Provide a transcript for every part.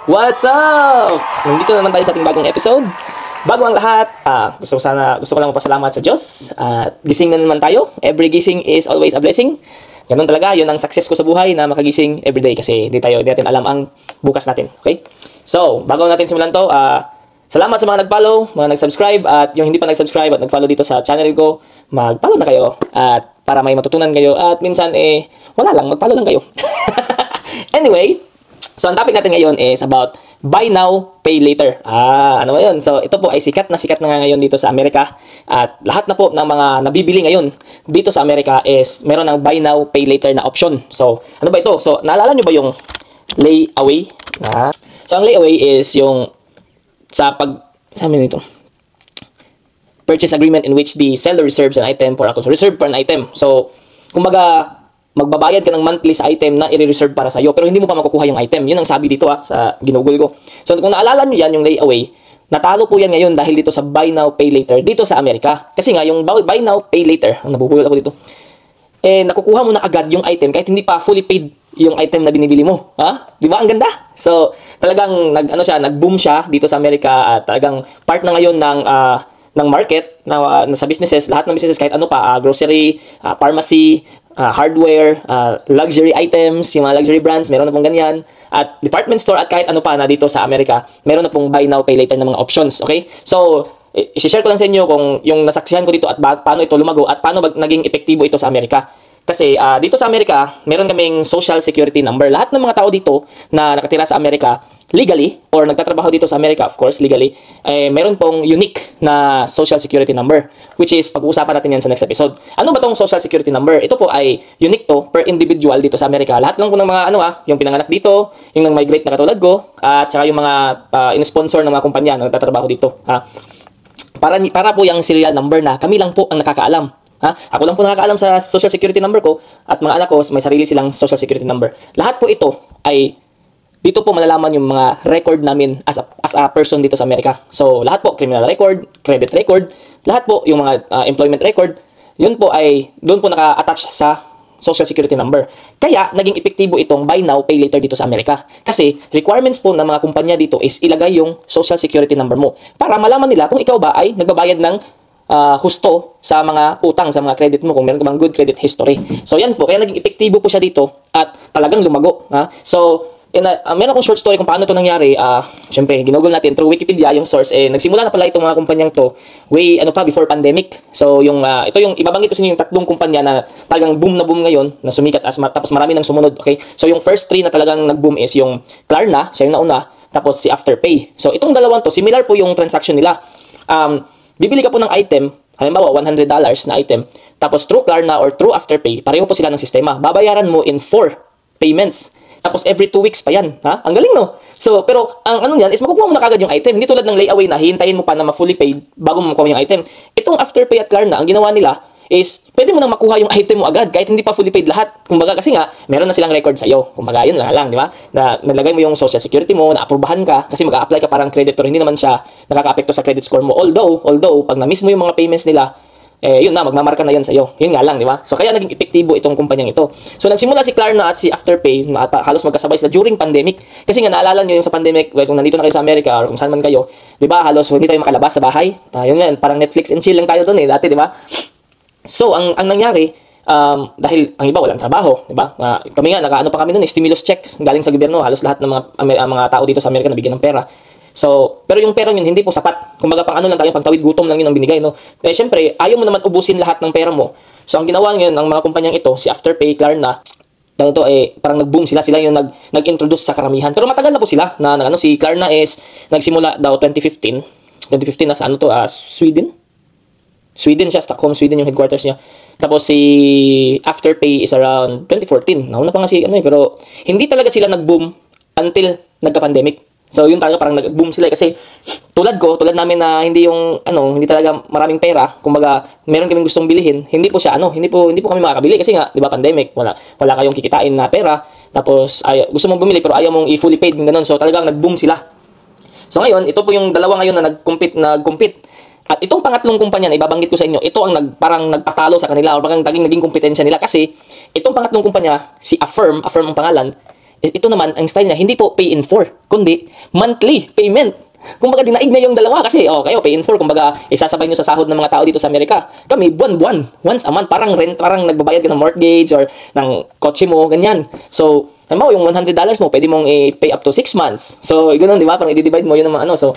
What's up? Nandito naman tayo sa ating bagong episode. Bago ang lahat, gusto ko lang magpasalamat sa Diyos. Gising na naman tayo. Every gising is always a blessing. Ganun talaga, yun ang success ko sa buhay na makagising everyday kasi di natin alam ang bukas natin. Okay? So, bago natin simulan to, salamat sa mga nag-follow, mga nag-subscribe, at yung hindi pa nag-subscribe at nag-follow dito sa channel ko, mag-follow na kayo at para may matutunan kayo at minsan wala lang, mag-follow lang kayo. Anyway, so ang topic natin ngayon is about buy now, pay later. Ano ba yun? So ito po ay sikat na nga ngayon dito sa Amerika. At lahat na po ng mga nabibili ngayon dito sa Amerika is meron ng buy now, pay later na option. So ano ba ito? So naalala nyo ba yung layaway? So ang layaway is yung sabi nito, purchase agreement in which the seller reserves an item for a consumer. Reserve for an item. So kumbaga magbabayad ka ng monthly sa item na i-reserve para sa'yo. Pero hindi mo pa makukuha yung item. Yun ang sabi dito sa ginugol ko. So kung naalala nyo yan, yung layaway, natalo po yan ngayon dahil dito sa buy now, pay later dito sa Amerika. Kasi nga, yung buy now, pay later, ang nabubulol ako dito, nakukuha mo na agad yung item kahit hindi pa fully paid yung item na binibili mo. Di ba? Ang ganda? So, talagang nag-boom siya dito sa Amerika at talagang part na ngayon ng market na sa businesses, lahat ng businesses kahit ano pa, grocery, pharmacy, hardware, luxury items, yung mga luxury brands, meron na pong ganyan. At department store at kahit ano pa na dito sa Amerika, meron na pong buy now, pay later na mga options. Okay? So, i-share ko lang sa inyo kung yung nasaksihan ko dito at paano ito lumago at paano naging epektibo ito sa Amerika. Kasi dito sa Amerika, meron kaming social security number. Lahat ng mga tao dito na nakatira sa Amerika, legally, or nagtatrabaho dito sa Amerika, of course, legally, meron pong unique na social security number, which is, pag-uusapan natin yan sa next episode. Ano ba tong social security number? Ito po ay unique to per individual dito sa Amerika. Lahat lang po ng mga, yung pinanganak dito, yung nang-migrate na katulad ko, at saka yung mga in-sponsor ng mga kumpanya na nagtatrabaho dito. Para po yung serial number na kami lang po ang nakakaalam. Ako lang po nakakaalam sa social security number ko, at mga anak ko, may sarili silang social security number. Lahat po ito ay dito po malalaman yung mga record namin as a person dito sa Amerika. So, lahat po, criminal record, credit record, lahat po yung mga employment record, yun po ay doon po naka-attach sa social security number. Kaya, naging epektibo itong buy now, pay later dito sa Amerika. Kasi, requirements po ng mga kumpanya dito is ilagay yung social security number mo para malaman nila kung ikaw ba ay nagbabayad ng husto sa mga utang, sa mga credit mo, kung meron ka bang good credit history. So, yan po. Kaya naging epektibo po siya dito at talagang lumago. So, meron akong short story kung paano ito nangyari. Siyempre, ginugol natin through Wikipedia yung source. Nagsimula na pala itong mga kumpanyang to before pandemic. So, ito yung ibabanggit ko sa inyo yung tatlong kumpanya na talagang boom na boom ngayon, na sumikat tapos marami nang sumunod. Okay? So, yung first three na talagang nag-boom is yung Klarna, siya yung nauna, tapos si Afterpay. So, itong dalawang to, similar po yung transaction nila. Bibili ka po ng item, halimbawa $100 na item, tapos through Klarna or through Afterpay, pareho po sila ng sistema. Babayaran mo in 4 payments. Tapos every 2 weeks pa yan. Ang galing, no? So, pero ang ano yan is makukuha mo na kagad yung item. Hindi tulad ng layaway na hihintayin mo pa na ma-fully paid bago mo makuha yung item. Itong Afterpay at Klarna, ang ginawa nila is pwede mo nang makuha yung item mo agad kahit hindi pa fully paid lahat. Kumbaga kasi nga, meron na silang record sa'yo. Kumbaga, yun lang, di ba? Na nalagay mo yung social security mo, na-aprubahan ka kasi mag-a-apply ka parang credit pero hindi naman siya nakaka-apekto sa credit score mo. Although, pag na-miss mo yung mga payments nila, yun na, magmamarka na yan sa'yo. Yun nga lang, di ba? So, kaya naging epektibo itong kumpanyang ito. So, nagsimula si Klarna at si Afterpay, halos magkasabay sila during pandemic. Kasi nga, naalala nyo yung sa pandemic, kung nandito na kayo sa Amerika or kung saan man kayo, di ba, halos hindi tayo makalabas sa bahay. Yun nga, parang Netflix and chill lang tayo doon dati, di ba? So, ang nangyari, dahil ang iba walang trabaho, di ba? Kami nga, pa kami noon, stimulus check galing sa gobyerno. Halos lahat ng mga tao dito sa Amerika nabigyan ng pera. So, pero yung pera yun hindi po sapat. Kumbaga pang lang tayo, pagtawid gutom lang yun ang binigay, no? Syempre, ayaw mo naman ubusin lahat ng pera mo. So, ang ginawa ngayon ng mga kumpanyang ito, si Afterpay, Klarna, dahil ito parang nag-boom sila yung nag-introduce sa karamihan. Pero matagal na po sila si Klarna is nagsimula daw 2015 na sa Sweden siya, Stockholm, Sweden yung headquarters niya. Tapos si Afterpay is around 2014. Nauna pa nga pero hindi talaga sila nag-boom until nagka-pandemic. So, yun talaga parang nag-boom sila kasi tulad namin na hindi talaga maraming pera, kumbaga meron kaming gustong bilihin, hindi po kami makakabili kasi nga, 'di ba, pandemic, wala kayong kikitain na pera, tapos gusto mong bumili pero ayaw mong i-fully paid ganun. So, talagang nag-boom sila. So, ngayon, ito po yung dalawa ngayon na nag-compete. At itong pangatlong kumpanya na ibabanggit ko sa inyo, ito ang parang nagpatalo sa kanila or parang naging kompetensya nila kasi itong pangatlong kumpanya, si Affirm ang pangalan, Ito naman, ang style niya, hindi po pay in full, kundi monthly payment. Kumbaga, dinaig na yung dalawa kasi, kayo, pay in full, kumbaga, isasabay nyo sa sahod ng mga tao dito sa Amerika. Kami, buwan-buwan, once a month, parang rent, parang nagbabayad ka ng mortgage or ng kotse mo, ganyan. So, mo yung $100 mo, pwede mong i-pay up to 6 months. So, ganoon, di ba? Parang i-divide mo yun ng so,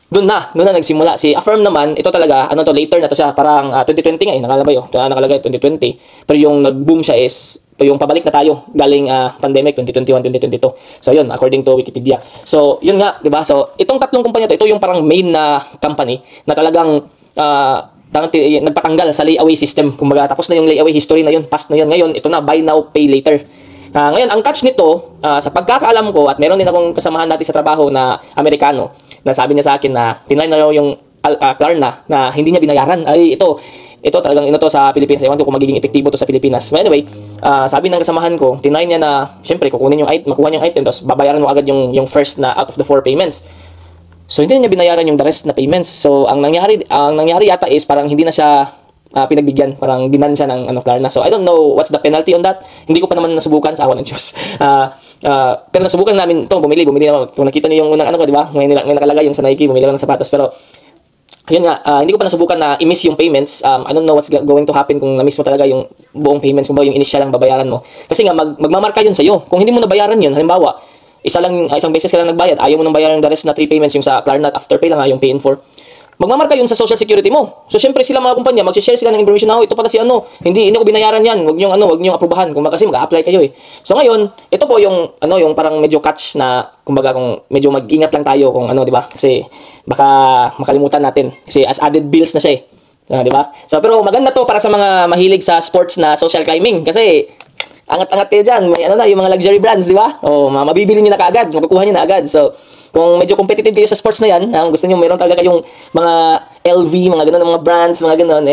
doon na nagsimula. Si Affirm naman, ito talaga, later na to siya, parang 2020 nga, nakalagay, nakalagay 2020. Pero yung nag-boom siya is, yung pabalik na tayo, galing pandemic, 2021, 2022. So, yun, according to Wikipedia. So, yun nga, di ba? So, itong tatlong kumpanya to, ito yung parang main na company na talagang, nagpatanggal sa layaway system. Kumbaga, tapos na yung layaway history na yun, past na yun. Ngayon, ito na, buy now, pay later. Ngayon, ang catch nito, sa pagkakaalam ko, at meron din akong kasamahan natin sa trabaho na Amerikano, na sabi niya sa akin na tinry na raw yung Klarna na hindi niya binayaran. Ay, ito talagang to sa Pilipinas. Ewan ko kung magiging epektibo to sa Pilipinas. But anyway, sabi ng kasamahan ko, tinry niya na, syempre, kukunin yung item, makuha niya yung item, tapos babayaran mo agad yung first na out of the 4 payments. So, hindi niya binayaran yung the rest na payments. So, ang nangyari yata is parang hindi na siya pinagbigyan, parang binan siya ng Klarna. So, I don't know what's the penalty on that. Hindi ko pa naman nasubukan sa awan ng Diyos. Pero nasubukan namin ito, bumili na. Kung nakita niyo yung unang ko, di ba? May nakalagay yung sa Nike, bumili ako ng sapatos. Pero, yun nga, hindi ko pa nasubukan na i-miss yung payments. I don't know what's going to happen kung na-miss mo talaga yung buong payments, kung ba yung initial lang babayaran mo. Kasi nga, magmamarka yun sa'yo. Kung hindi mo nabayaran yun, halimbawa, isang beses ka lang nagbayad, ayaw mo nang bayaran the rest na 3 payments, yung sa Klarna after pay lang, yung pay in 4. Magmamarka yun sa social security mo. So, syempre sila mga kumpanya, mag-share sila ng information na, ito pala si hindi ko binayaran yan, wag niyong aprubahan, kasi mag-a-apply kayo eh. So, ngayon, ito po yung, yung parang medyo catch na, kumbaga, kung medyo mag-ingat lang tayo kung di ba? Kasi, baka makalimutan natin. Kasi as added bills na siya eh. Di ba? So, pero maganda to para sa mga mahilig sa sports na social climbing. Kasi, angat-angat kayo dyan. May yung mga luxury brands, di ba? Mabibili nyo na kaagad, makukuha nyo na agad. So, kung medyo competitive kayo sa sports na yan, gusto niyo meron talaga kayong mga LV, mga ganun, mga brands, mga ganun,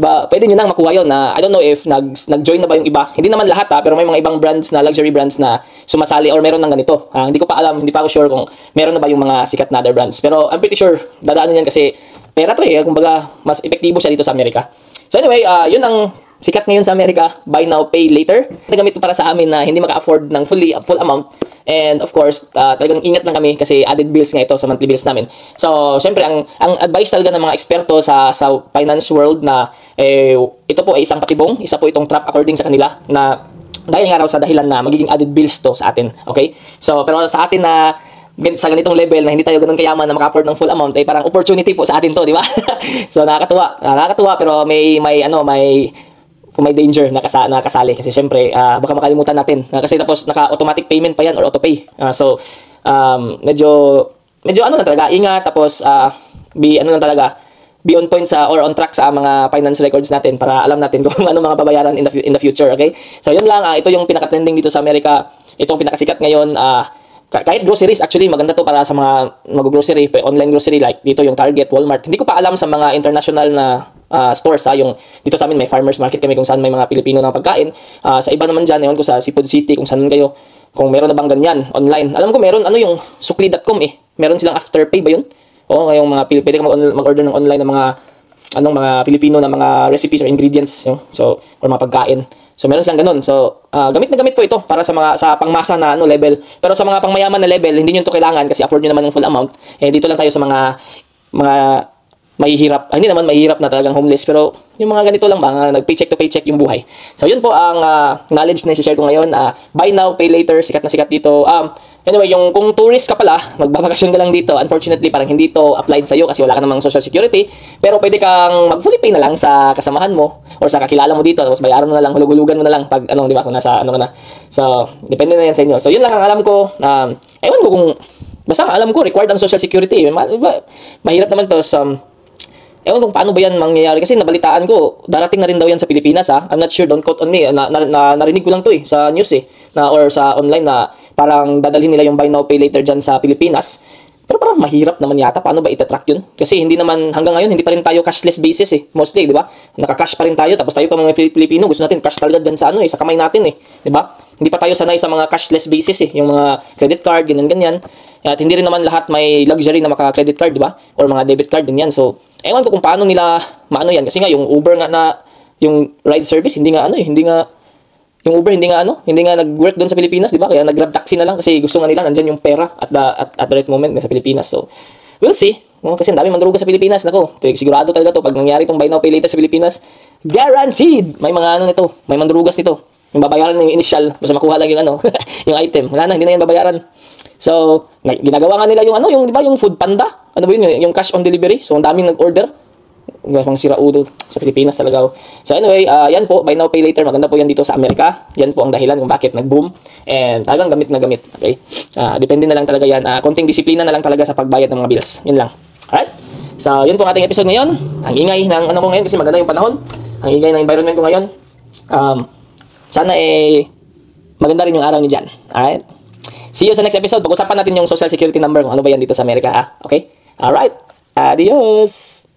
pwede nyo nang makuha yun. I don't know if nag-join na ba yung iba. Hindi naman lahat pero may mga ibang brands na luxury brands na sumasali or meron ng ganito. Hindi ko pa alam, hindi pa ako sure kung meron na ba yung mga sikat na other brands. Pero I'm pretty sure, dadaanan yan kasi pera to kumbaga, mas epektibo siya dito sa Amerika. So anyway, yun ang sikat ngayon sa Amerika, buy now, pay later. Nagamit ito para sa amin na hindi maka-afford ng full amount. And of course, talagang ingat lang kami kasi added bills nga ito sa monthly bills namin. So, syempre, ang advice talaga ng mga eksperto sa finance world na ito po ay isang patibong, isa po itong trap according sa kanila na dahil nga raw sa dahilan na magiging added bills to sa atin. Okay? So, pero sa atin na sa ganitong level na hindi tayo ganun kayaman na maka-afford ng full amount, ay parang opportunity po sa atin to, di ba? So, nakakatuwa pero kung may danger na kasali kasi syempre baka makalimutan natin kasi tapos naka-automatic payment pa yan or autopay. So medyo na talaga ingat tapos be on point or on track sa mga finance records natin para alam natin kung ano mga babayaran in the future, okay? So yun lang, ito yung pinaka-trending dito sa Amerika. Itong pinakasikat ngayon, kahit groceries, actually maganda to para sa mga mag-grocery, online grocery like dito yung Target, Walmart. Hindi ko pa alam sa mga international na stores yung dito sa amin may farmers market kami kung saan may mga Pilipino na pagkain. Sa iba naman dyan, ewan ko sa Seafood City kung saan kayo, kung meron na bang ganyan online. Alam ko meron, yung sukli.com meron silang afterpay ba yun? O ngayong mga pwede ka mag-order ng online ng mga mga Pilipino na mga recipes or ingredients, so or mga pagkain. So meron silang ganun. So gamit na gamit ko ito para sa pangmasa na level. Pero sa mga pangmayaman na level, hindi niyo to kailangan kasi afford niyo naman ng full amount. Dito lang tayo sa mga mahihirap, hindi naman mahihirap na talagang homeless, pero yung mga ganito lang ba, nag-paycheck to paycheck yung buhay. So yun po ang knowledge na i-share ko ngayon. Buy now, pay later, sikat na sikat dito. Anyway, kung tourist ka pala, magbabakasyon ka lang dito, unfortunately parang hindi to applied sa'yo kasi wala ka namang social security, pero pwede kang mag-fully pay na lang sa kasamahan mo or sa kakilala mo dito, tapos bayaran mo na lang, hulug-hulugan mo na lang pag di ba, kung nasa ka na. So, depende na yan sa inyo. So yun lang ang alam ko. Ewan ko kung, basta alam ko, required ang social security. Mahirap naman to ewan kung paano ba yan mangyayari kasi nabalitaan ko darating na rin daw yan sa Pilipinas. I'm not sure, don't quote on me. Narinig ko lang to sa news or sa online na parang dadalhin nila yung buy now pay later dyan sa Pilipinas. Pero parang mahirap naman yata. Paano ba itatrack yun? Kasi hindi naman hanggang ngayon hindi pa rin tayo cashless basis mostly, di ba? Naka-cash pa rin tayo tapos tayo pa mga Pilipino gusto natin cash talaga dyan sa sa kamay natin di ba? Hindi pa tayo sanay sa mga cashless basis yung mga credit card ganyan. At hindi rin naman lahat may luxury na maka-credit card, di ba? Or mga debit card din yan. So ewan ko kung paano nila maano yan kasi nga yung Uber nga na yung ride service hindi nga yung Uber hindi nga nag-work doon sa Pilipinas, di ba? Kaya nag-grab taxi na lang kasi gusto nga nila nandiyan yung pera at the right moment sa Pilipinas. So, we'll see. Kasi ang dami mandruga sa Pilipinas. Nako, sigurado talaga to pag nangyari tong buy now pay later sa Pilipinas, guaranteed may mga nito, may mandrugas nito. Yung babayaran na yung initial, basta makuha lang yung yung item. Wala na, hindi na yan babayaran. So, ginagawa nga nila yung di ba, yung Food Panda? Ano ba yun? Yung cash on delivery. So, ang daming nag-order. Pang sira ulo sa Pilipinas talaga. So anyway, yan po, buy now pay later, maganda po yan dito sa Amerika. Yan po ang dahilan kung bakit nag-boom. And talagang gamit na gamit. Okay? Depende na lang talaga yan. Konting disiplina na lang talaga sa pagbayad ng mga bills. Yun lang. Alright? So, yun po ang ating episode ngayon. Ang ingay ng ko ngayon kasi maganda yung panahon. Ang ingay ng environment ko ngayon. Sana maganda rin yung araw niyo dyan. Alright? See you sa next episode. Pag-usapan natin yung social security number kung ano ba yan dito sa Amerika. Okay? Alright? Adios!